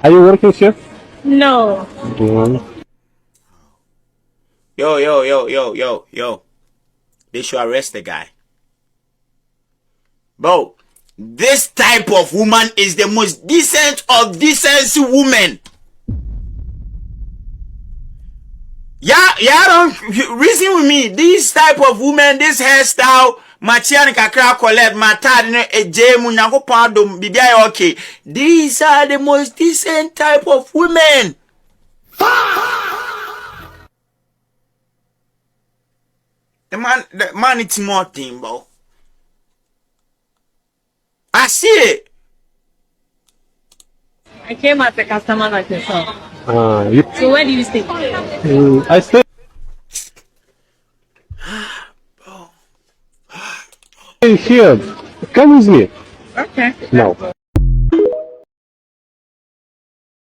Are you working, chef? No. Yo. They should arrest the guy. Bro, this type of woman is the most decent of decency women. Yeah, don't reason with me. This type of woman, this hairstyle, machian kakra collect, matad no ejemu nyango pardon bibia okay. These are the most decent type of women. The man it's more thing, bro. I see it. I came as a customer like yourself. You, So where do you stay? I stay here. Come with me. Okay. No.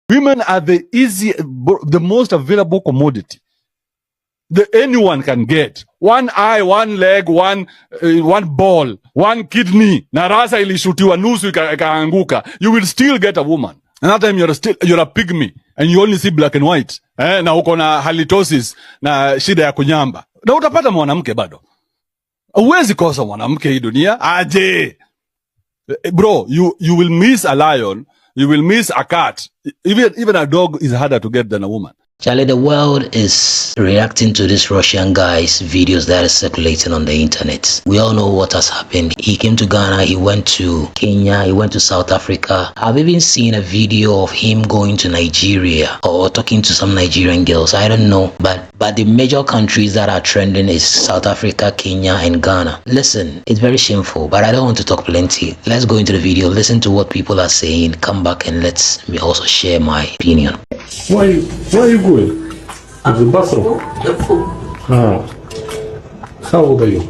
Women are the most available commodity that anyone can get. One eye, one leg, one ball, one kidney. Na rasa ilishutiwa nusu ikaanguka. You will still get a woman. And that time you're a pygmy and you only see black and white. Na uko na halitosis na shida ya kunyamba. Na utapata mwanamke bado. Huwezi kosa mwanamke hii dunia. Aje. Bro, you will miss a lion. You will miss a cat. Even a dog is harder to get than a woman. Charlie, the world is reacting to this Russian guy's videos that is circulating on the internet. We all know what has happened. He came to Ghana, he went to Kenya, he went to South Africa. I've even seen a video of him going to Nigeria or talking to some Nigerian girls. I don't know. But the major countries that are trending is South Africa, Kenya, and Ghana. Listen, it's very shameful, but I don't want to talk plenty. Let's go into the video, listen to what people are saying, come back and let me also share my opinion. Where are you going? To the bathroom? The pool. How old are you?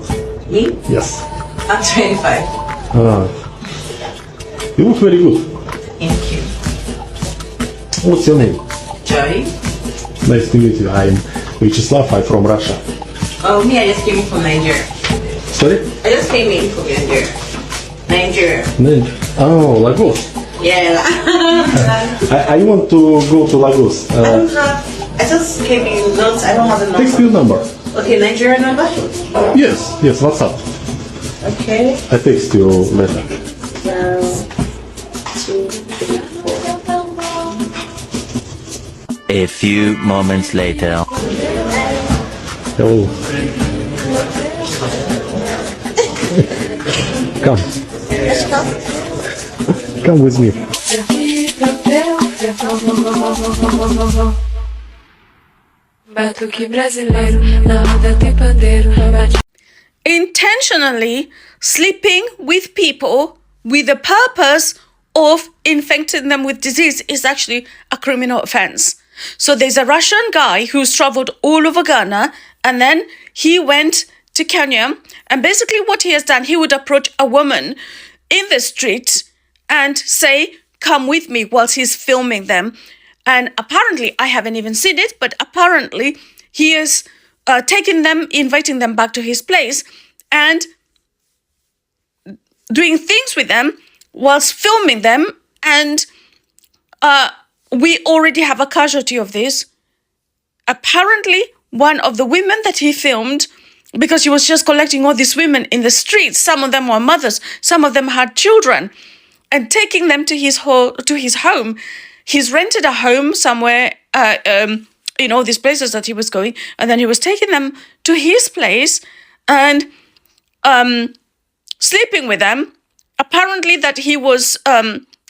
Me? Yes. I'm 25. You look very good. Thank you. What's your name? Joy? Nice to meet you. I'm Vyacheslav. I'm from Russia. Oh, me, I just came in from Nigeria. Sorry? I just came in from Nigeria. Oh, Lagos. Yeah. I want to go to Lagos. I just came in. I don't have a number. Text your number. Okay, Nigeria number? Yes, what's up? Okay. I text you later. 2, 3, 4. A few moments later. Hello. Come. Come with me. Intentionally sleeping with people with the purpose of infecting them with disease is actually a criminal offense. So there's a Russian guy who's traveled all over Ghana, and then he went to Kenya, and basically what he has done, he would approach a woman in the street and say, come with me, whilst he's filming them. And apparently, I haven't even seen it, but apparently he is taking them, inviting them back to his place and doing things with them whilst filming them. And we already have a casualty of this. Apparently, one of the women that he filmed, because he was just collecting all these women in the streets, some of them were mothers, some of them had children, and taking them to his home. He's rented a home somewhere, these places that he was going, and then he was taking them to his place and sleeping with them. Apparently that he was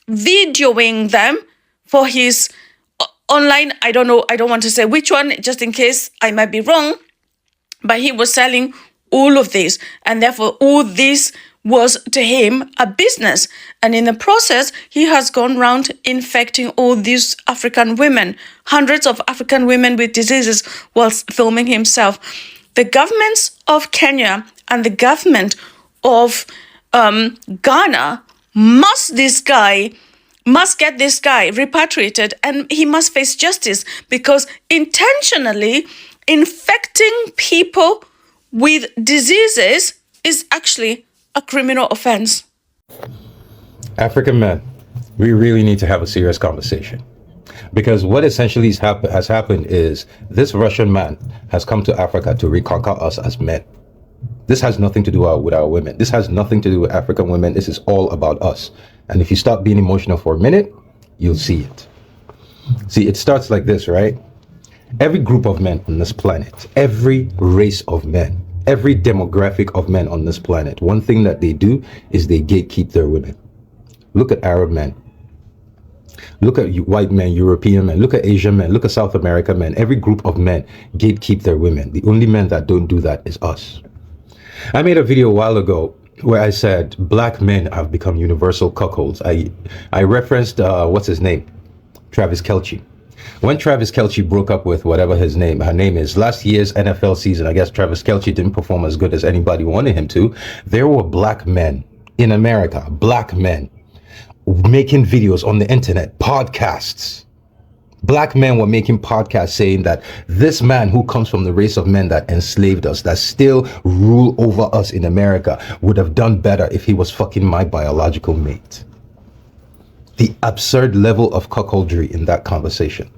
videoing them for his online, I don't know, I don't want to say which one, just in case I might be wrong, but he was selling all of this, and therefore all this was to him a business. And in the process, he has gone around infecting all these African women, hundreds of African women with diseases, whilst filming himself. The governments of Kenya and the government of Ghana must get this guy repatriated, and he must face justice, because intentionally infecting people with diseases is actually a criminal offense. African men, we really need to have a serious conversation. Because what essentially has happened is this Russian man has come to Africa to reconquer us as men. This has nothing to do with our women. This has nothing to do with African women. This is all about us. And if you stop being emotional for a minute, you'll see it. See, it starts like this, right? Every group of men on this planet, every race of men, every demographic of men on this planet, one thing that they do is they gatekeep their women. Look at Arab men. Look at white men, European men. Look at Asian men. Look at South American men. Every group of men gatekeep their women. The only men that don't do that is us. I made a video a while ago where I said black men have become universal cuckolds. I referenced, what's his name? Travis Kelce. When Travis Kelce broke up with whatever her name is, last year's NFL season, I guess Travis Kelce didn't perform as good as anybody wanted him to. There were black men in America, black men, making videos on the internet, podcasts. Black men were making podcasts saying that this man who comes from the race of men that enslaved us, that still rule over us in America, would have done better if he was fucking my biological mate. The absurd level of cuckoldry in that conversation.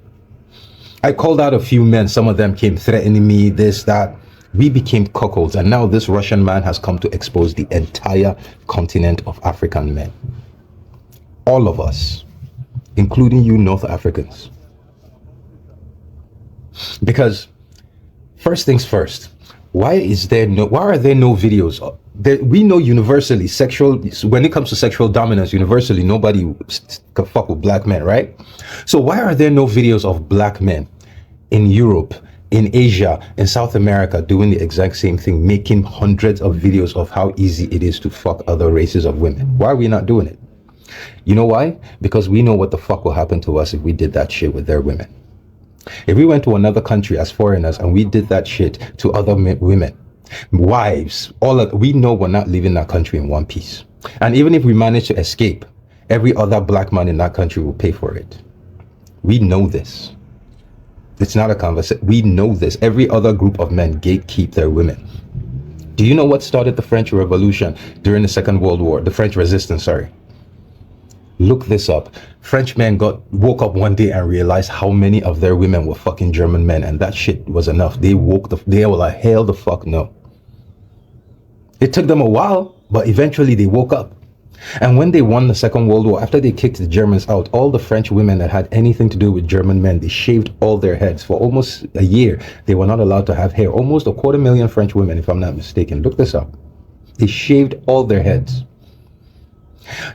I called out a few men. Some of them came threatening me, this, that. We became cuckolds. And now this Russian man has come to expose the entire continent of African men. All of us, including you North Africans. Because first things first, why are there no videos? We know universally when it comes to sexual dominance, universally nobody can fuck with black men, right? So why are there no videos of black men in Europe, in Asia, in South America doing the exact same thing, making hundreds of videos of how easy it is to fuck other races of women? Why are we not doing it? You know why? Because we know what the fuck will happen to us if we did that shit with their women. If we went to another country as foreigners and we did that shit to other women, wives, we know we're not leaving that country in one piece. And even if we manage to escape, every other black man in that country will pay for it. We know this. It's not a conversation. We know this. Every other group of men gatekeep their women. Do you know what started the French Revolution during the Second World War? The French Resistance, sorry. Look this up. French men woke up one day and realized how many of their women were fucking German men, and that shit was enough. They were like, hell the fuck no. It took them a while, but eventually they woke up. And when they won the Second World War, after they kicked the Germans out, all the French women that had anything to do with German men, they shaved all their heads. For almost a year, they were not allowed to have hair. Almost 250,000 French women, if I'm not mistaken. Look this up. They shaved all their heads.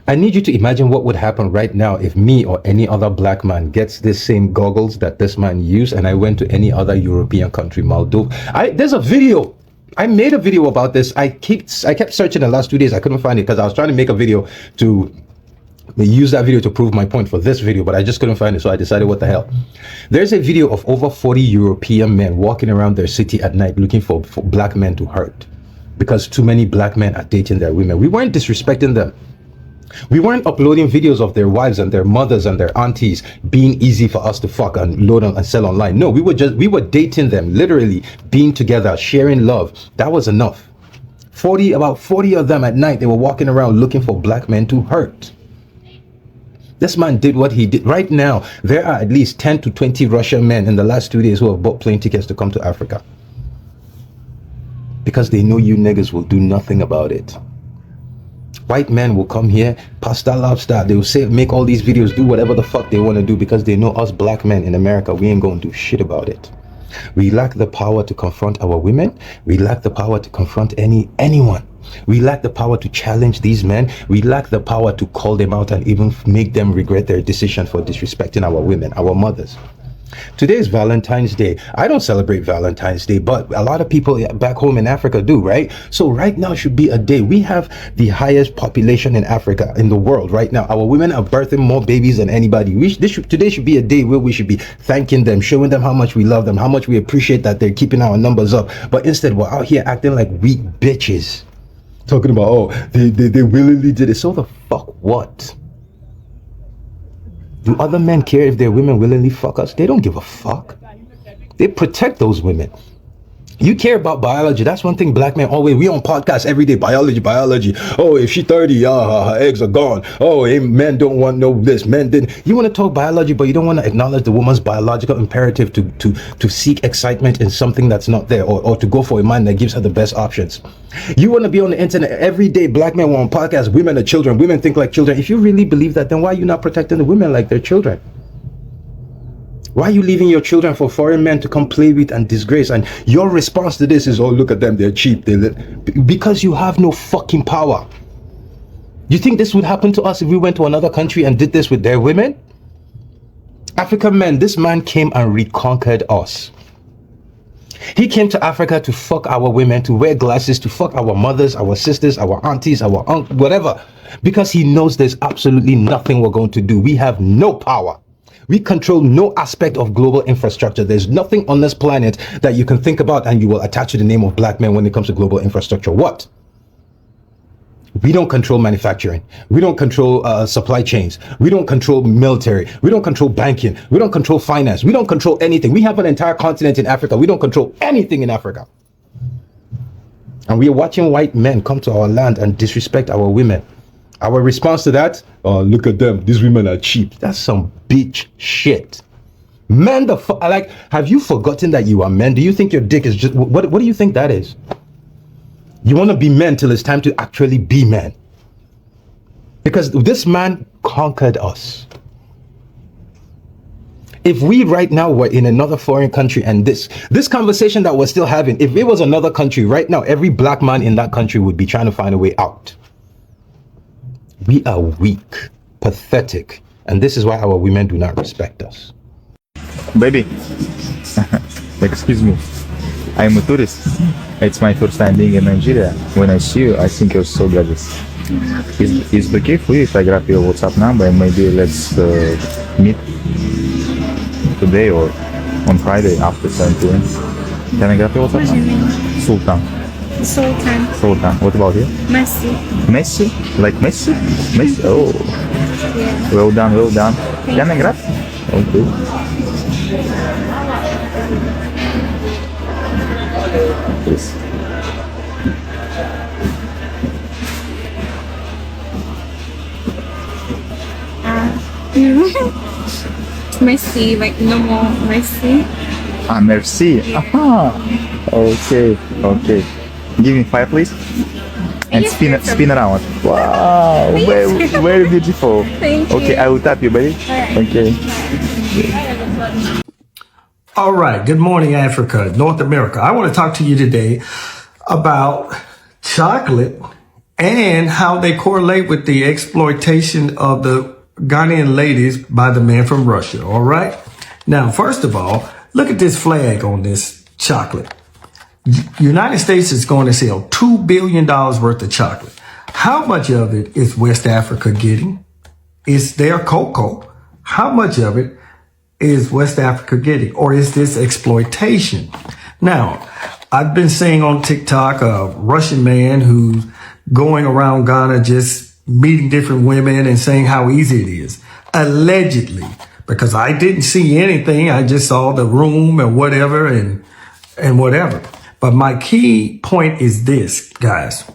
I need you to imagine what would happen right now if me or any other black man gets this same goggles that this man used and I went to any other European country, Moldova. There's a video. I made a video about this. I kept searching the last 2 days. I couldn't find it because I was trying to make a video to use that video to prove my point for this video, but I just couldn't find it. So I decided, what the hell? There's a video of over 40 European men walking around their city at night looking for black men to hurt because too many black men are dating their women. We weren't disrespecting them. We weren't uploading videos of their wives and their mothers and their aunties being easy for us to fuck and load and sell online. No, we were dating them, literally being together, sharing love. That was enough. About 40 of them at night, they were walking around looking for black men to hurt. This man did what he did. Right now, there are at least 10 to 20 Russian men in the last 2 days who have bought plane tickets to come to Africa. Because they know you niggas will do nothing about it. White men will come here, pasta lobster. They will say, make all these videos, do whatever the fuck they want to do because they know us black men in America, we ain't going to do shit about it. We lack the power to confront our women. We lack the power to confront anyone. We lack the power to challenge these men. We lack the power to call them out and even make them regret their decision for disrespecting our women, our mothers. Today is Valentine's Day. I don't celebrate Valentine's Day, but a lot of people back home in Africa do, right? So right now should be a day. We have the highest population in Africa, in the world right now. Our women are birthing more babies than anybody. Today should be a day where we should be thanking them, showing them how much we love them, how much we appreciate that they're keeping our numbers up. But instead, we're out here acting like weak bitches. Talking about, oh, they willingly did it. So the fuck what? Do other men care if their women willingly fuck us? They don't give a fuck. They protect those women. You care about biology. That's one thing black men always, we on podcasts every day, biology. Oh, if she's 30, her eggs are gone. Oh, men don't want no this, men didn't. You want to talk biology, but you don't want to acknowledge the woman's biological imperative to seek excitement in something that's not there, or to go for a man that gives her the best options. You want to be on the internet every day, black men on podcasts, women are children, women think like children. If you really believe that, then why are you not protecting the women like they're children? Why are you leaving your children for foreign men to come play with and disgrace? And your response to this is, oh, look at them, they're cheap. Because you have no fucking power. You think this would happen to us if we went to another country and did this with their women? African men, this man came and reconquered us. He came to Africa to fuck our women, to wear glasses, to fuck our mothers, our sisters, our aunties, our uncles, whatever. Because he knows there's absolutely nothing we're going to do. We have no power. We control no aspect of global infrastructure. There's nothing on this planet that you can think about and you will attach to the name of black men when it comes to global infrastructure. What? We don't control manufacturing. We don't control supply chains. We don't control military. We don't control banking. We don't control finance. We don't control anything. We have an entire continent in Africa. We don't control anything in Africa. And we are watching white men come to our land and disrespect our women. Our response to that, oh, look at them, these women are cheap. That's some bitch shit. Men, like, have you forgotten that you are men? Do you think your dick is just, what do you think that is? You want to be men till it's time to actually be men. Because this man conquered us. If we right now were in another foreign country and this conversation that we're still having, if it was another country right now, every black man in that country would be trying to find a way out. We are weak, pathetic, and this is why our women do not respect us. Baby, excuse me, I'm a tourist. It's my first time being in Nigeria. When I see you, I think you're so gorgeous. Is it okay for you if I grab your WhatsApp number and maybe let's meet today or on Friday after 7 p.m? Can I grab your WhatsApp number? Sultan. Sultan. What about you? Messi? Like Messi? Messi? Oh. Yeah. Well done. Can I grab? Okay. Please. Messi, like no more Messi. Merci. Aha. Okay. Give me 5, please. And spin around. Wow, very beautiful. Thank you. Okay, I will tap you, baby. Okay. All right. Good morning, Africa, North America. I want to talk to you today about chocolate and how they correlate with the exploitation of the Ghanaian ladies by the man from Russia. All right. Now, first of all, look at this flag on this chocolate. United States is going to sell $2 billion worth of chocolate. How much of it is West Africa getting? Is their cocoa? How much of it is West Africa getting? Or is this exploitation? Now, I've been seeing on TikTok a Russian man who's going around Ghana just meeting different women and saying how easy it is. Allegedly, because I didn't see anything. I just saw the room and whatever and whatever. But my key point is this, guys.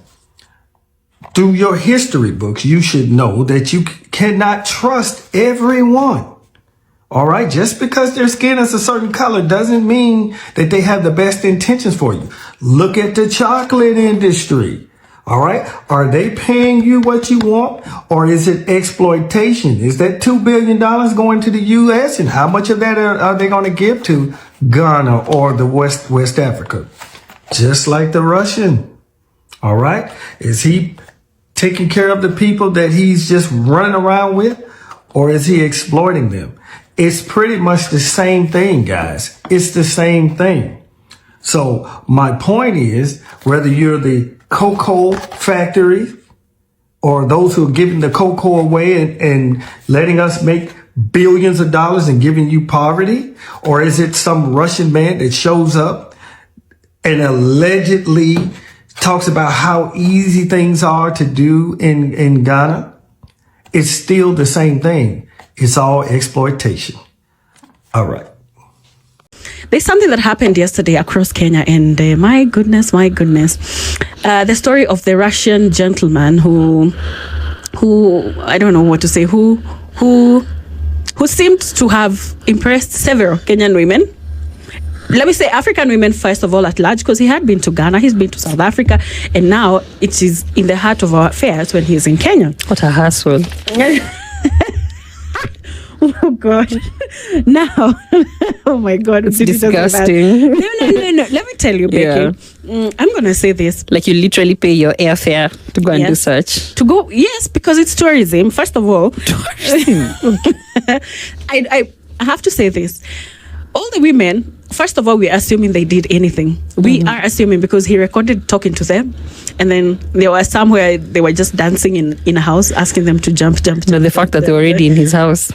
Through your history books, you should know that you cannot trust everyone. All right. Just because their skin is a certain color doesn't mean that they have the best intentions for you. Look at the chocolate industry. All right. Are they paying you what you want, or is it exploitation? Is that $2 billion going to the U.S.? And how much of that are they going to give to Ghana or the West Africa? Just like the Russian. All right. Is he taking care of the people that he's just running around with, or is he exploiting them? It's pretty much the same thing, guys. It's the same thing. So my point is, whether you're the cocoa factory or those who are giving the cocoa away and letting us make billions of dollars and giving you poverty, or is it some Russian man that shows up and allegedly talks about how easy things are to do in Ghana? It's still the same thing. It's all exploitation. All right. there's something that happened yesterday across Kenya, and my goodness, the story of the Russian gentleman who I don't know what to say, who seemed to have impressed several Kenyan women. Let me say African women first of all at large, because he had been to Ghana, he's been to South Africa, and now it is in the heart of our affairs when he's in Kenya. What a hassle. Oh God. Now, oh my God. It's disgusting. No. Let me tell you, Becky. Yeah. I'm going to say this. Like you literally pay your airfare to go and do such. To go, yes, because it's tourism, first of all. Tourism. I have to say this. All the women, first of all, we're assuming they did anything. We are assuming because he recorded talking to them, and then there was somewhere they were just dancing in a house, asking them to jump. No, the fact that they were already in his house.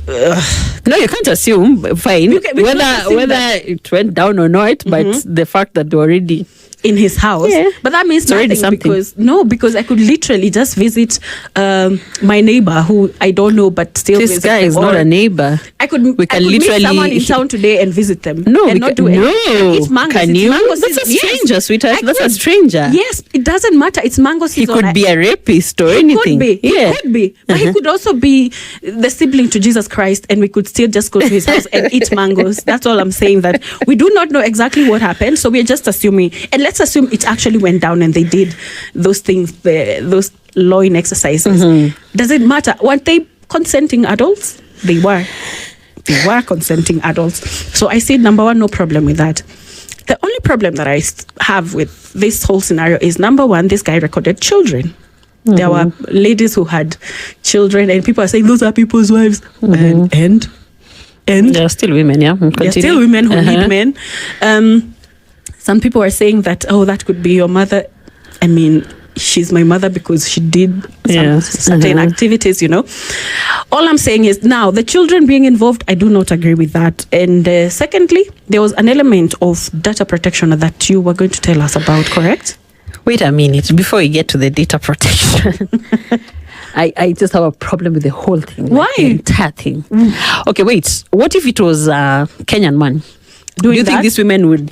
No, you can't assume. Fine, whether it went down or not, but the fact that they're already in his house, but that means already something something. because I could literally just visit my neighbor who I don't know, but still this visit guy them. is not a neighbor. I could literally meet someone in town today and visit them. No, and not do anything. It's mango. Can it's you? mango That's a season. stranger, sweetheart. That's a stranger. Yes, it doesn't matter. It's mango He season. could be a rapist or anything. He could be. But he could also be the sibling to Jesus Christ, and we could still just go to his house and eat mangoes. That's all I'm saying. That we do not know exactly what happened, so we're just assuming. And let's assume it actually went down and they did those things, those loin exercises. Does it matter? Weren't they consenting adults? They were consenting adults. So I said, number one, no problem with that. The only problem that I have with this whole scenario is, number one, this guy recorded children. There were ladies who had children, and people are saying those are people's wives. And they're still women, yeah. They're still women who need men. Some people are saying that, that could be your mother. I mean, she's my mother because she did some certain activities, All I'm saying is, now, the children being involved, I do not agree with that. And secondly, there was an element of data protection that you were going to tell us about, correct? Wait a minute, before we get to the data protection. I just have a problem with the whole thing. Why? Like the entire thing. Okay, wait. What if it was a Kenyan man? Do you think these women would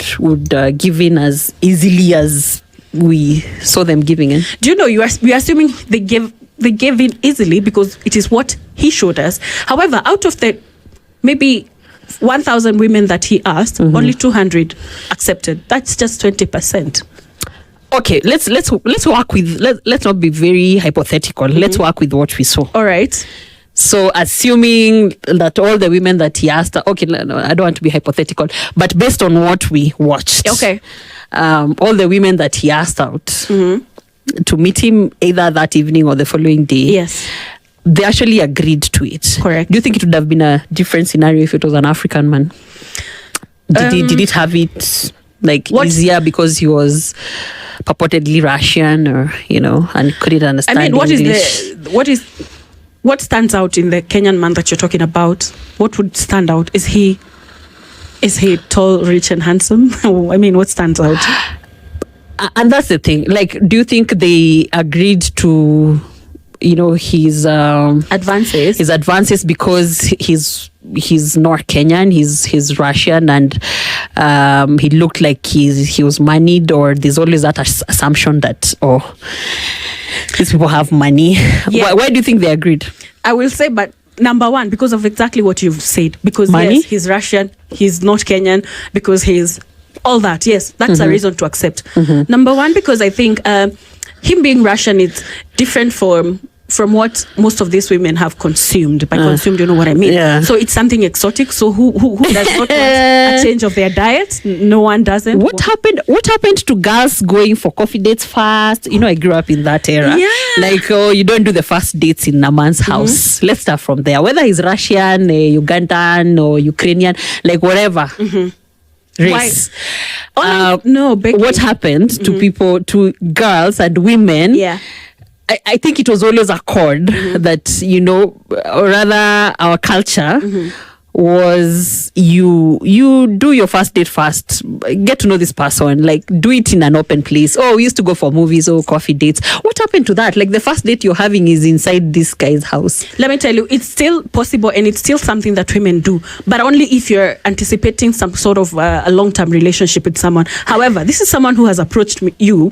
give in as easily as we saw them giving in? Do you know, we are assuming they gave in easily because it is what he showed us. However, out of the maybe 1,000 women that he asked, only 200 accepted. That's just 20%. Okay, let's work with let's not be very hypothetical. Let's work with what we saw. All right. So assuming that all the women that he asked, okay, no, I don't want to be hypothetical, but based on what we watched, okay, all the women that he asked out to meet him either that evening or the following day, yes, they actually agreed to it. Correct. Do you think it would have been a different scenario if it was an African man? Did it have it easier because he was purportedly Russian, or and couldn't understand English? What stands out in the Kenyan man that you're talking about? What would stand out? Is he tall, rich, and handsome? I mean, what stands out? And that's the thing. Do you think they agreed to, his advances? His advances because he's not Kenyan, he's Russian, and he looked like he was moneyed, or there's always that assumption that these people have money. Yeah. Why do you think they agreed? I will say, but number one, because of exactly what you've said. Because money? Yes, he's Russian, he's not Kenyan, because he's all that. Yes, that's a reason to accept. Number one, because I think him being Russian is different from what most of these women have consumed. By consumed, you know what I mean? Yeah. So it's something exotic. So who does not want a change of their diet? No one doesn't. What happened to girls going for coffee dates first? I grew up in that era. Yeah. You don't do the first dates in a man's house. Let's start from there. Whether he's Russian, Ugandan, or Ukrainian, whatever. Race. No, Becky. What happened to girls and women? Yeah. I think it was always a chord that, or rather our culture was you do your first date first, get to know this person, like do it in an open place. Oh, we used to go for movies or coffee dates. What happened to that? Like the first date you're having is inside this guy's house. Let me tell you, it's still possible and it's still something that women do, but only if you're anticipating some sort of a long-term relationship with someone. However, this is someone who has approached you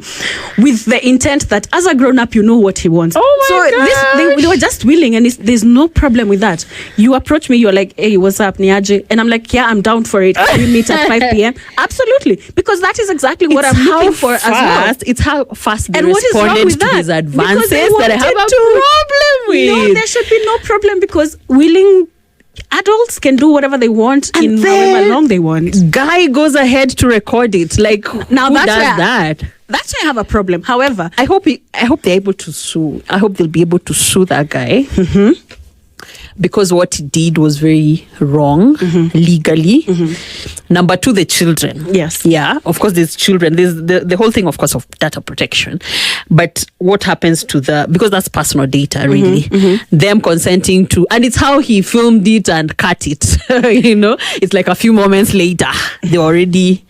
with the intent that as a grown-up, you know what he wants. Oh my God! They were just willing, and there's no problem with that. You approach me, you're like, hey, what's up, Niaje? And I'm like, yeah, I'm down for it. We meet at 5 p.m. Absolutely. Because that is exactly what I'm looking for as well. It's how fast they and what is wrong responded with to that? his advances Because that I have a problem with. No, there should be no problem because willing adults can do whatever they want And in then however long they want. Guy goes ahead to record it. Like, Now who that's does where- that? That's why I have a problem. However, I hope they're able to sue. I hope they'll be able to sue that guy. Because what he did was very wrong legally. Number two, the children. Yes. Yeah, of course, there's children. There's the whole thing, of course, of data protection. But what happens to because that's personal data, really. Them consenting to, and it's how he filmed it and cut it. You know, it's like a few moments later, they're already,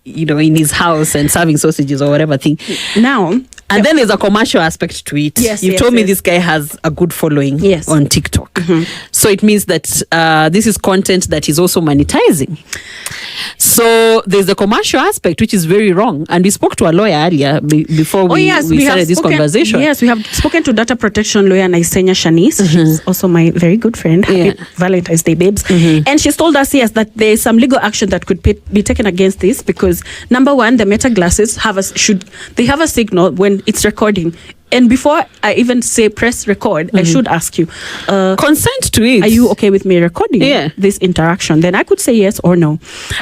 you know, in his house and serving sausages or whatever thing. now, And then there's a commercial aspect to it. Yes, You yes, told me yes. this guy has a good following Yes. on TikTok. So it means that this is content that he's also monetizing. So there's the commercial aspect, which is very wrong. And we spoke to a lawyer earlier before we started this conversation. Yes, we have spoken to data protection lawyer Naisenya Shanice. She's also my very good friend. Happy Valentine's Day, babes. And she's told us, yes, that there's some legal action that could be taken against this because, number one, the Meta glasses have a signal when it's recording. And before I even say press record, I should ask you, consent to it. Are you okay with me recording this interaction? Then I could say yes or no.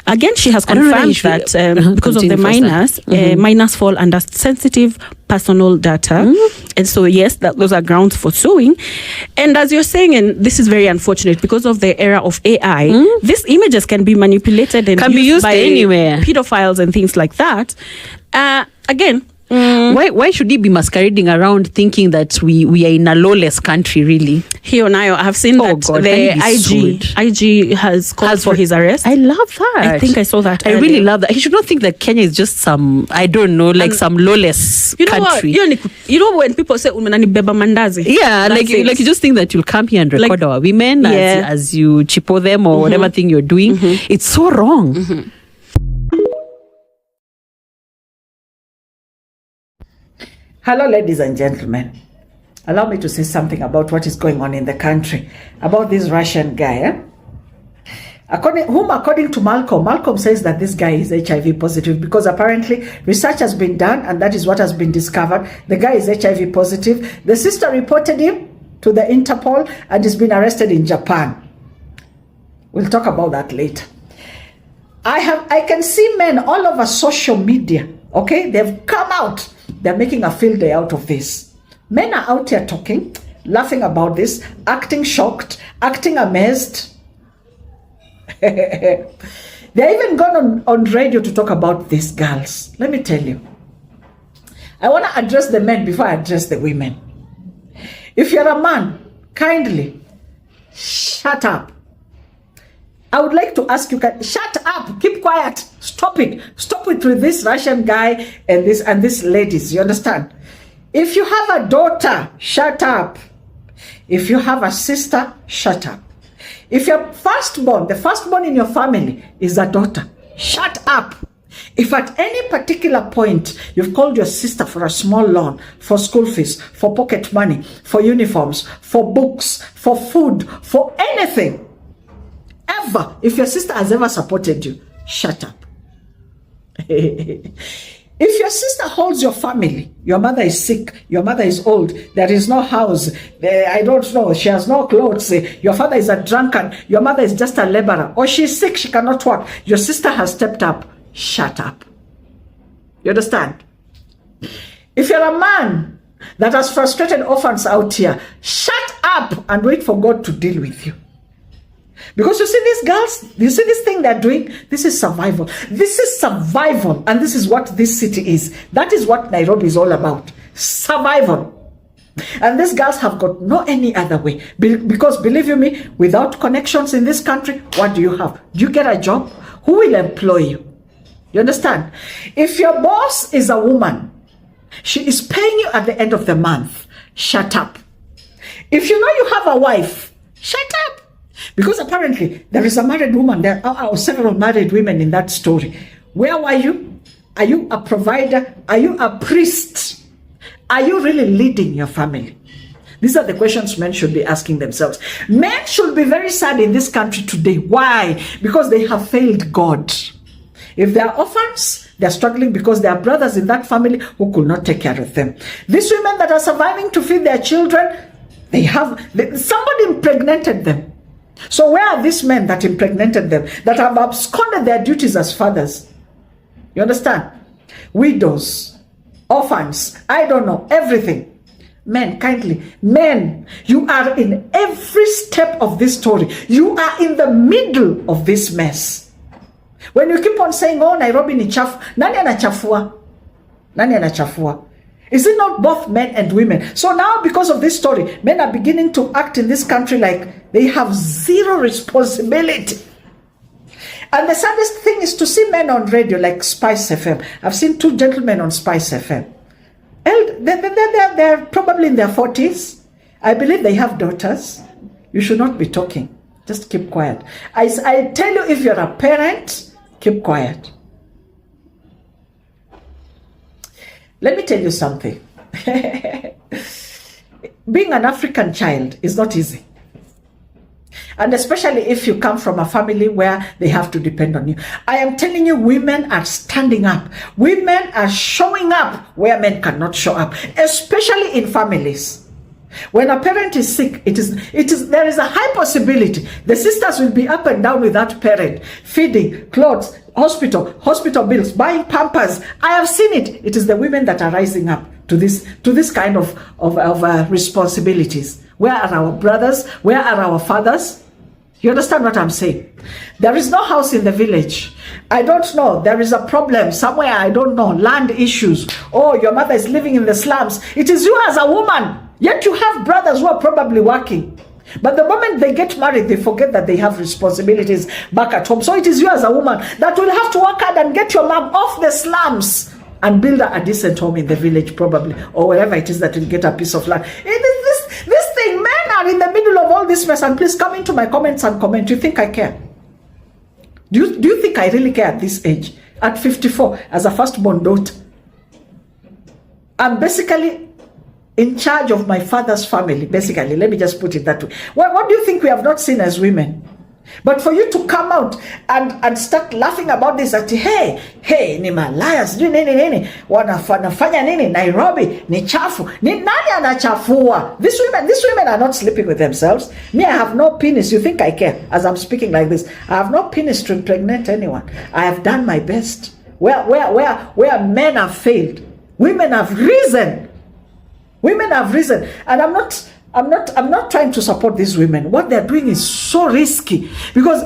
Again, she has I don't know confirmed if you- that because of the continue first. minors, minors fall under sensitive personal data. And so, yes, those are grounds for suing. And as you're saying, and this is very unfortunate because of the era of AI, these images can be manipulated and Can be used by anywhere. pedophiles and things like that. Again, Why should he be masquerading around thinking that we are in a lawless country, really? Here and I have seen that God, the can he be IG has called for his arrest. I love that. I think I saw that. I really earlier. love that. He should not think that Kenya is just some, I don't know, like some lawless You know what? country. You know when people say umenanibeba mandazi? Yeah, That's like it. you just think that you'll come here and record Like, our women as you chipo them or whatever thing you're doing. It's so wrong. Hello, ladies and gentlemen. Allow me to say something about what is going on in the country, about this Russian guy. According to Malcolm says that this guy is HIV positive because apparently research has been done and that is what has been discovered. The guy is HIV positive. The sister reported him to the Interpol and he's been arrested in Japan. We'll talk about that later. I can see men all over social media, okay? They've come out. They're making a field day out of this. Men are out here talking, laughing about this, acting shocked, acting amazed. They're even gone on radio to talk about these girls. Let me tell you. I want to address the men before I address the women. If you're a man, kindly shut up. I would like to ask you, shut up, keep quiet, stop it. Stop it with this Russian guy and this ladies, you understand? If you have a daughter, shut up. If you have a sister, shut up. If your firstborn, the firstborn in your family is a daughter, shut up. If at any particular point you've called your sister for a small loan, for school fees, for pocket money, for uniforms, for books, for food, for anything, ever, if your sister has ever supported you, shut up. If your sister holds your family, your mother is sick, your mother is old, there is no house, I don't know, she has no clothes, your father is a drunkard, your mother is just a laborer, or she's sick, she cannot work, your sister has stepped up, shut up. You understand? If you're a man that has frustrated orphans out here, shut up and wait for God to deal with you. Because you see these girls, you see this thing they're doing, this is survival. This is survival, and this is what this city is. That is what Nairobi is all about. Survival. And these girls have got no any other way. Because believe you me, without connections in this country, what do you have? Do you get a job? Who will employ you? You understand? If your boss is a woman, she is paying you at the end of the month, shut up. If you know you have a wife, shut up. Because apparently there is a married woman, there are several married women in that story. Where were you? Are you a provider? Are you a priest? Are you really leading your family? These are the questions men should be asking themselves. Men should be very sad in this country today. Why? Because they have failed God. If they are orphans, they are struggling because there are brothers in that family who could not take care of them. These women that are surviving to feed their children, somebody impregnated them. So where are these men that impregnated them, that have absconded their duties as fathers? You understand? Widows, orphans, I don't know, everything. Men, kindly, men, you are in every step of this story. You are in the middle of this mess. When you keep on saying, oh, Nairobi ni chafu, nani anachafua? Nani anachafua? Is it not both men and women? So now, because of this story, men are beginning to act in this country like they have zero responsibility. And the saddest thing is to see men on radio like Spice FM. I've seen 2 gentlemen on Spice FM. They're probably in their 40s. I believe they have daughters. You should not be talking. Just keep quiet. I tell you, if you're a parent, keep quiet. Let me tell you something. Being an African child is not easy. And especially if you come from a family where they have to depend on you. I am telling you, women are standing up. Women are showing up where men cannot show up, especially in families. When a parent is sick, there is a high possibility the sisters will be up and down with that parent, feeding, clothes, hospital bills, buying Pampers. I have seen it. It is the women that are rising up to this kind of responsibilities. Where are our brothers? Where are our fathers? You understand what I'm saying? There is no house in the village. I don't know. There is a problem somewhere. I don't know. Land issues. Oh, your mother is living in the slums. It is you as a woman. Yet you have brothers who are probably working. But the moment they get married, they forget that they have responsibilities back at home. So it is you as a woman that will have to work hard and get your mom off the slums and build a decent home in the village, probably, or wherever it is that will get a piece of land. It is this thing. Men are in the middle of all this mess. And please come into my comments and comment. Do you think I care? Do you think I really care at this age? At 54, as a firstborn daughter, I'm basically in charge of my father's family, basically. Let me just put it that way. What do you think we have not seen as women? But for you to come out and start laughing about this, that hey, ni malayas, nini, wanafanya nini, Nairobi, ni chafu, ni nani anachafua? These women are not sleeping with themselves. Me, I have no penis. You think I care? As I'm speaking like this, I have no penis to impregnate anyone. I have done my best. Where men have failed, women have risen. Women have risen, and I'm not trying to support these women. What they're doing is so risky, because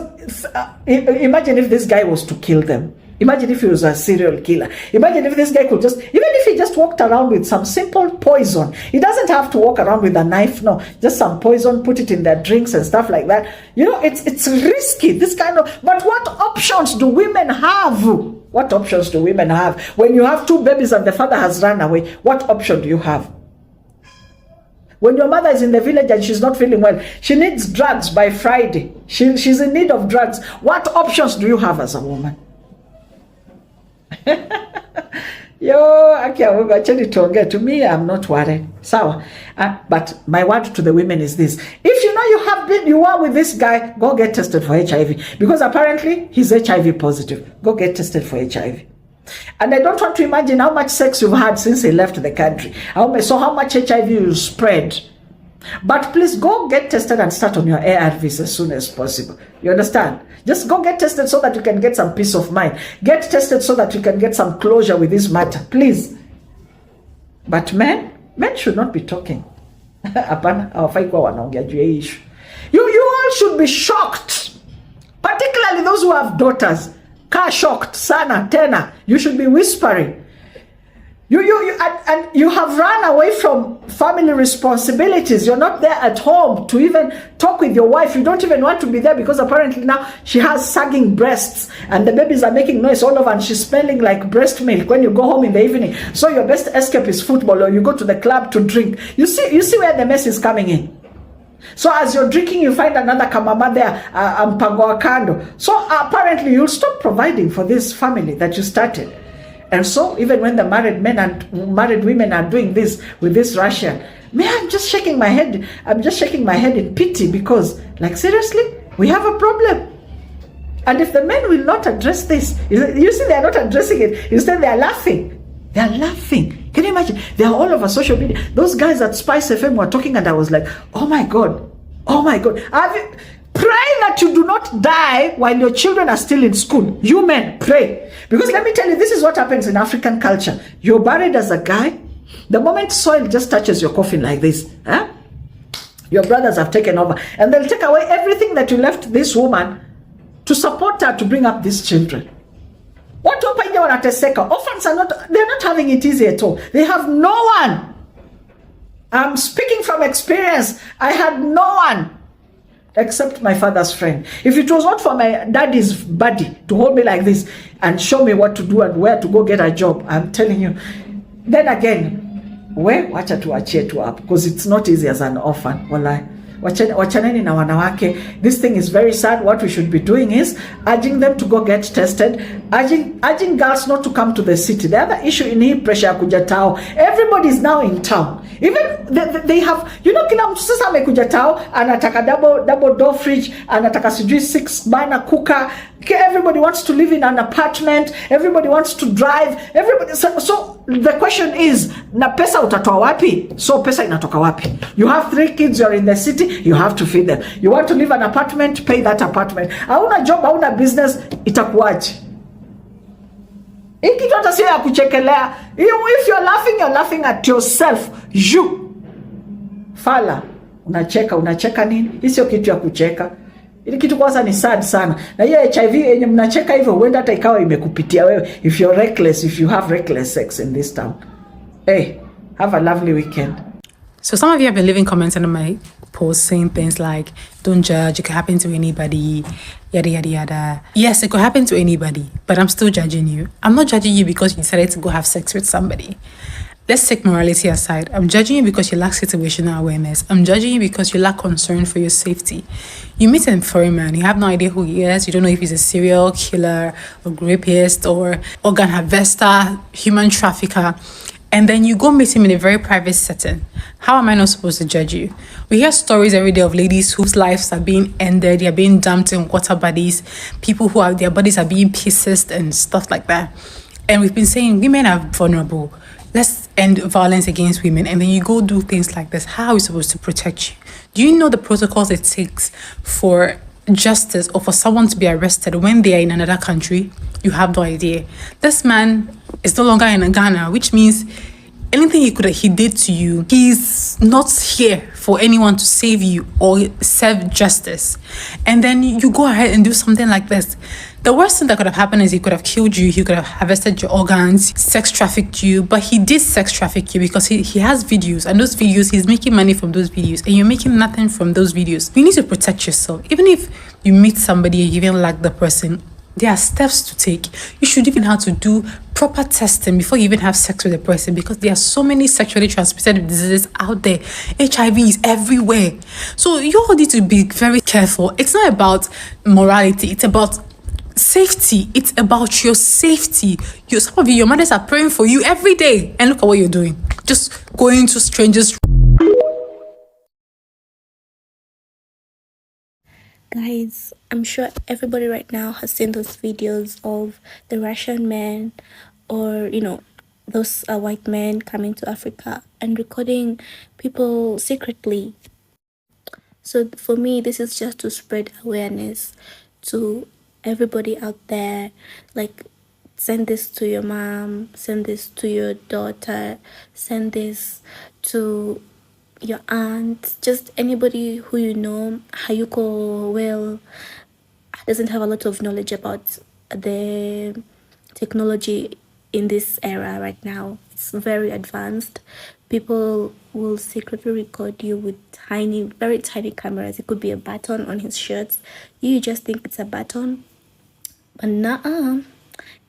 imagine if this guy was to kill them. Imagine if he was a serial killer. Imagine if this guy could even if he just walked around with some simple poison. He doesn't have to walk around with a knife, no, just some poison, put it in their drinks and stuff like that. You know, it's risky, this kind of, but what options do women have? What options do women have? When you have 2 babies and the father has run away, what option do you have? When your mother is in the village and she's not feeling well, she needs drugs by Friday. She's in need of drugs. What options do you have as a woman? To me, I'm not worried. But my word to the women is this. If you know you are with this guy, go get tested for HIV. Because apparently he's HIV positive. Go get tested for HIV. And I don't want to imagine how much sex you've had since he left the country. How much HIV you spread. But please go get tested and start on your ARVs as soon as possible. You understand? Just go get tested so that you can get some peace of mind. Get tested so that you can get some closure with this matter. Please. But men should not be talking. You all should be shocked. Particularly those who have daughters. Car shocked, sana, tena. You should be whispering. And you have run away from family responsibilities. You're not there at home to even talk with your wife. You don't even want to be there because apparently now she has sagging breasts and the babies are making noise all over and she's smelling like breast milk when you go home in the evening. So your best escape is football or you go to the club to drink. You see where the mess is coming in. So as you're drinking, you find another kamama there, mpango wa kando. So apparently you'll stop providing for this family that you started. And so even when the married men and married women are doing this with this Russian, man, I'm just shaking my head. I'm just shaking my head in pity because, like, seriously, we have a problem. And if the men will not address this, you see, they are not addressing it. Instead, they are laughing. They are laughing. Can you imagine? They are all over social media. Those guys at Spice FM were talking and I was like, oh my God. Oh my God. Pray that you do not die while your children are still in school. You men, pray. Because let me tell you, this is what happens in African culture. You're buried as a guy. The moment soil just touches your coffin like this, your brothers have taken over. And they'll take away everything that you left this woman to support her to bring up these children. Orphans are they're not having it easy at all. They have no one. I'm speaking from experience. I had no one except my father's friend. If it was not for my daddy's buddy to hold me like this and show me what to do and where to go get a job, I'm telling you, then again, wacha tuachie tu up, because it's not easy as an orphan. Wallahi. Wachaneni na wanawake. This thing is very sad. What we should be doing is urging them to go get tested, urging girls not to come to the city. The other issue in hii pressure ya kuja tao, everybody is now in town. Even they have, kila mtu sasa amekuja tao, anataka double door fridge, anataka sijui 6 burner cooker. Everybody wants to live in an apartment. Everybody wants to drive. So the question is, na pesa utatoa wapi? So pesa inatoka wapi? You have 3 kids, you're in the city, you have to feed them. You want to live in an apartment, pay that apartment. Hauna job, hauna business, itakuwaje? If you're laughing at yourself. You fala, unacheka nini? Isio kitu ya kucheka. Ili kitu kwanza ni sad sana. Na hiyo HIV yenye mnacheka hivyo huenda hata ikawa imekupitia wewe. If you're reckless, if you have reckless sex in this town. Hey, have a lovely weekend. So some of you have been leaving comments under my post saying things like, don't judge, it could happen to anybody, yada, yada, yada. Yes, it could happen to anybody, but I'm still judging you. I'm not judging you because you decided to go have sex with somebody. Let's take morality aside. I'm judging you because you lack situational awareness. I'm judging you because you lack concern for your safety. You meet a foreign man, you have no idea who he is, you don't know if he's a serial killer, or rapist, or organ harvester, human trafficker, and then you go meet him in a very private setting. How am I not supposed to judge you? We hear stories every day of ladies whose lives are being ended, they are being dumped in water bodies, people their bodies are being pieces and stuff like that. And we've been saying women are vulnerable. Let's end violence against women, and then you go do things like this. How are we supposed to protect you? Do you know the protocols it takes for justice or for someone to be arrested when they are in another country? You have no idea. This man is no longer in Ghana, which means anything he did to you, he's not here for anyone to save you or serve justice. And then you go ahead and do something like this. The worst thing that could have happened is he could have killed you, he could have harvested your organs, sex trafficked you, but he did sex traffic you because he has videos, and those videos, he's making money from those videos, and you're making nothing from those videos. You need to protect yourself. Even if you meet somebody and you even like the person, there are steps to take. You should even have to do proper testing before you even have sex with a person, because there are so many sexually transmitted diseases out there. HIV is everywhere. So you all need to be very careful. It's not about morality, it's about safety. It's about your safety. Some of you, your mothers are praying for you every day, and look at what you're doing. Just going to strangers. Guys, I'm sure everybody right now has seen those videos of the Russian men, or those white men coming to Africa and recording people secretly. So for me, this is just to spread awareness to everybody out there. Like, send this to your mom, send this to your daughter, send this to your aunt, just anybody who you know. Hayuko doesn't have a lot of knowledge about the technology in this era right now. It's very advanced. People will secretly record you with tiny, very tiny cameras. It could be a button on his shirts. You just think it's a button, but nah,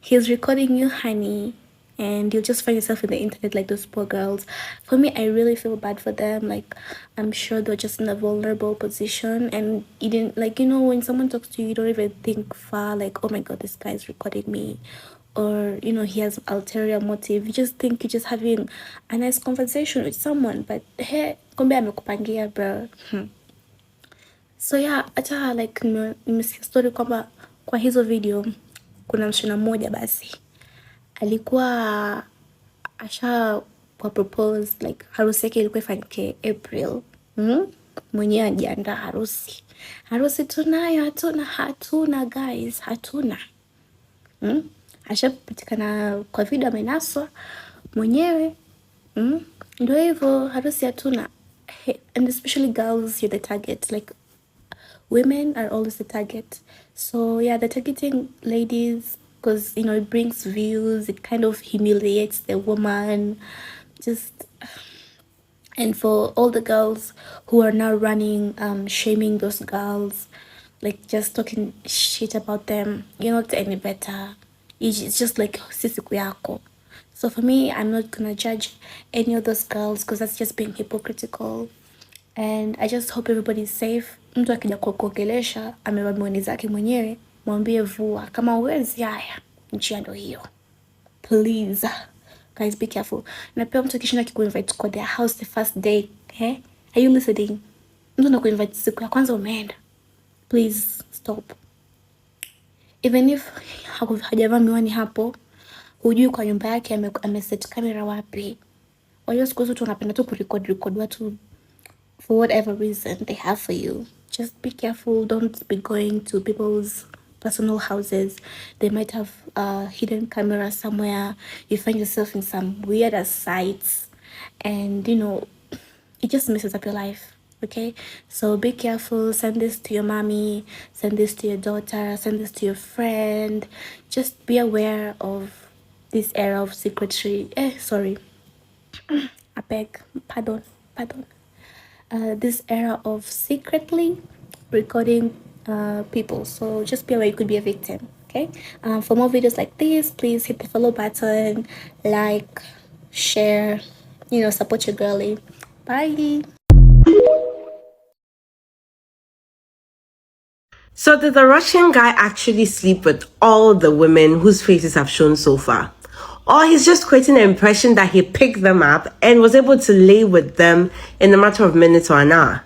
he's recording you, honey, and you'll just find yourself in the internet like those poor girls. For me, I really feel bad for them. Like, I'm sure they're just in a vulnerable position, and you didn't, like, you know, when someone talks to you, you don't even think far, like, oh my god, this guy's recording me, or, you know, he has ulterior motive. You just think you're just having a nice conversation with someone, but hey, kumbe amekupangia, bro. So yeah, hata like nimesikia story kwamba kwa hizo video kuna msichana mmoja basi alikuwa asha kwa propose, like harusi yake ilikuwa ifanyike April. Mwenyewe ajiandaa harusi tunayo, hatuna guys, hatuna. Ashapatikana kwa video amenaswa mwenyewe. Ndio hivyo, harusi hatuna. And especially girls, you're the target. Like, women are always the target. So yeah, they're targeting ladies because, you know, it brings views. It kind of humiliates the woman. And for all the girls who are now running, shaming those girls, like just talking shit about them, you're not any better. It's just like sisi kuyako. So for me, I'm not gonna judge any of those girls because that's just being hypocritical. And I just hope everybody's safe. Mtu akija kukuongelesha amebeba miwani zake mwenyewe, mwambie vua. Kama uwezi, haya, njia ndo hiyo. Please, guys, be careful. Na pia mtu akishinda kikuinvite kwa their house the first day, are you listening? Mtu anakuinvite siku ya kwanza umeenda. Please stop. Even if hajavaa miwani hapo, hujui kwa nyumba yake ameset camera wapi. Wajua siku zote wanapenda tu kurecord watu for whatever reason they have for you. Just be careful. Don't be going to people's personal houses. They might have hidden cameras somewhere. You find yourself in some weird sites, and you know, it just messes up your life. Okay, so be careful. Send this to your mommy, send this to your daughter, send this to your friend. Just be aware of this era of secretary. I beg, pardon. This era of secretly recording people. So just be aware you could be a victim. Okay. For more videos like this, please hit the follow button, like, share. You know, support your girly. Bye. So did the Russian guy actually sleep with all the women whose faces have shown so far? Or he's just creating an impression that he picked them up and was able to lay with them in a matter of minutes or an hour?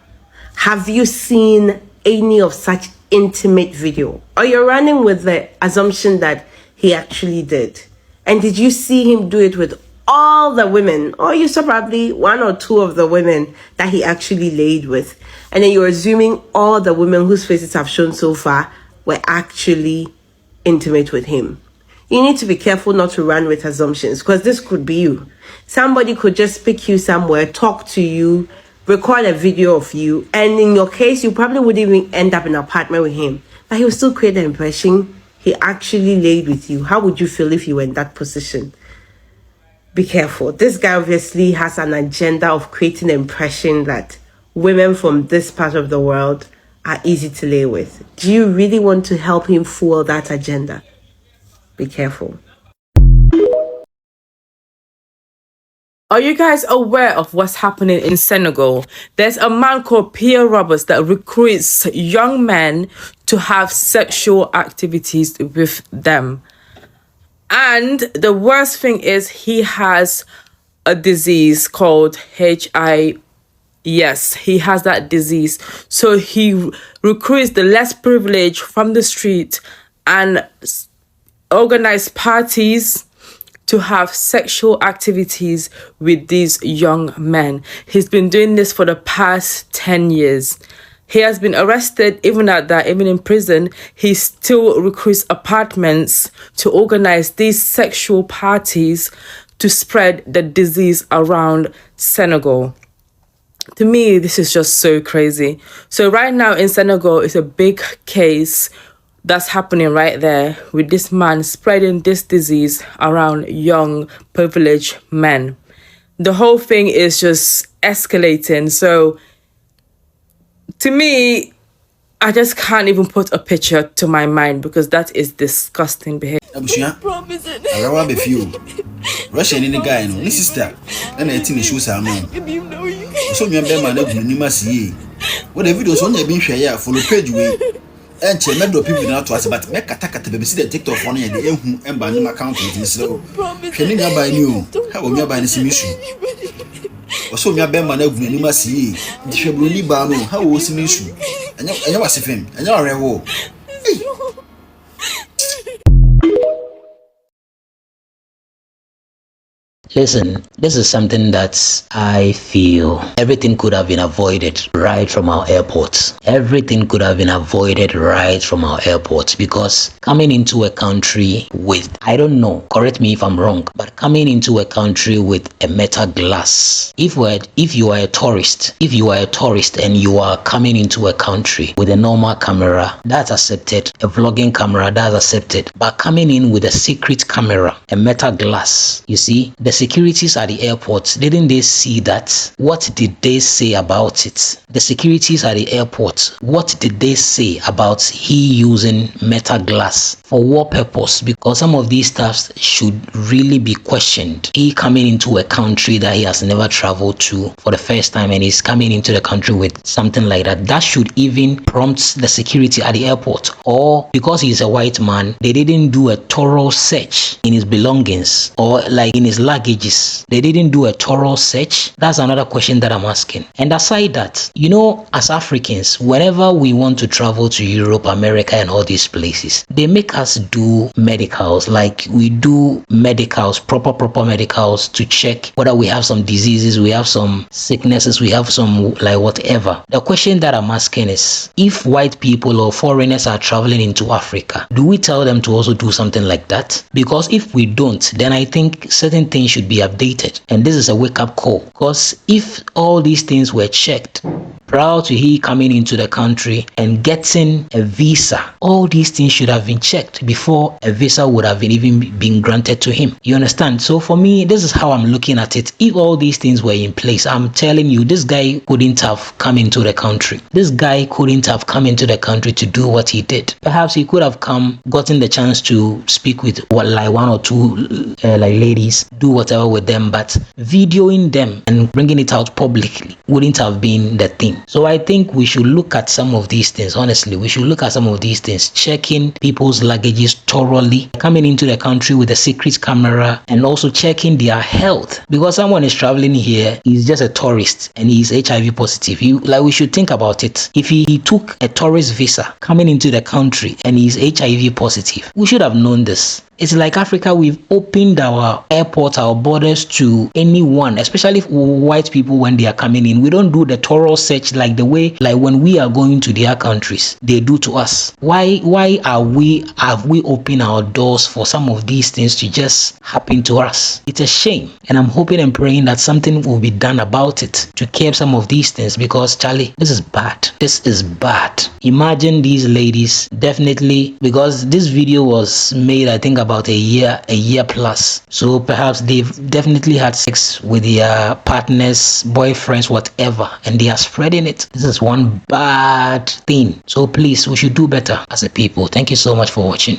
Have you seen any of such intimate video? Or you're running with the assumption that he actually did? And did you see him do it with all the women? Or you saw probably one or two of the women that he actually laid with? And then you're assuming all the women whose faces have shown so far were actually intimate with him. You need to be careful not to run with assumptions, because this could be you. Somebody could just pick you somewhere, talk to you, record a video of you, and in your case, you probably wouldn't even end up in an apartment with him. But he will still create the impression he actually laid with you. How would you feel if you were in that position? Be careful. This guy obviously has an agenda of creating the impression that women from this part of the world are easy to lay with. Do you really want to help him fool that agenda? Be careful. Are you guys aware of what's happening in Senegal? There's a man called Pierre Roberts that recruits young men to have sexual activities with them. And the worst thing is he has a disease called HIV. Yes, he has that disease. So he recruits the less privileged from the street and organize parties to have sexual activities with these young men. He's been doing this for the past 10 years. He has been arrested. Even at that, even in prison, he still recruits apartments to organize these sexual parties to spread the disease around Senegal. To me, this is just so crazy. So right now in Senegal, it's a big case that's happening right there with this man spreading this disease around young, privileged men. The whole thing is just escalating. So, to me, I just can't even put a picture to my mind because that is disgusting behavior. Arawa be few. Russian in the guy no. This sister. And I think shoes are no. So me be man na ni masi. What the videos on been share follow page we. And che me do people na to as but me kata be see the TikTok phone here dey ehu emba ni account with so. Hwe ni nya buy ni o. Ha wo me buy ni simisu. So me be man na ni masi. Di hwe bro ni ba no. Ha wo simisu. Anya wasifem. Anya orewo. Listen, this is something that I feel everything could have been avoided right from our airports. Everything could have been avoided right from our airports because coming into a country with, I don't know, correct me if I'm wrong, but coming into a country with a metal glass. If you are a tourist and you are coming into a country with a normal camera, that's accepted. A vlogging camera, that's accepted. But coming in with a secret camera, a metal glass, you see, the securities at the airport, didn't they see that? What did they say about it? The securities at the airport, what did they say about he using metal glass? For what purpose? Because some of these stuff should really be questioned. He coming into a country that he has never traveled to for the first time and he's coming into the country with something like that. That should even prompt the security at the airport. Or because he's a white man, they didn't do a thorough search in his belongings or like in his luggage. They didn't do a thorough search. That's another question that I'm asking. And aside that, you know, as Africans, whenever we want to travel to Europe, America, and all these places, they make us do medicals. Like we do medicals, proper medicals to check whether we have some diseases, we have some sicknesses, we have some like whatever. The question that I'm asking is, if white people or foreigners are traveling into Africa, do we tell them to also do something like that? Because if we don't, then I think certain things should be updated, and this is a wake-up call, because if all these things were checked prior to he coming into the country and getting a visa, all these things should have been checked before a visa would have even been granted to him. You understand? So for me, this is how I'm looking at it. If all these things were in place, I'm telling you, this guy couldn't have come into the country. This guy couldn't have come into the country to do what he did. Perhaps he could have gotten the chance to speak with like one or two like ladies, do whatever with them, but videoing them and bringing it out publicly wouldn't have been the thing. So I think we should look at some of these things. Honestly, we should look at some of these things, checking people's luggages thoroughly, coming into the country with a secret camera, and also checking their health. Because someone is traveling here, he's just a tourist and he's HIV positive. We should think about it. If he took a tourist visa coming into the country and he's HIV positive, we should have known this. It's like Africa, we've opened our airports, our borders to anyone, especially white people when they are coming in. We don't do the thorough search like the way, like when we are going to their countries, they do to us. Why have we opened our doors for some of these things to just happen to us? It's a shame. And I'm hoping and praying that something will be done about it to curb some of these things, because Charlie, this is bad. This is bad. Imagine these ladies, definitely, because this video was made, I think, about a year plus. So perhaps they've definitely had sex with their partners, boyfriends, whatever, and they are spreading it. This is one bad thing. So please, we should do better as a people. Thank you so much for watching.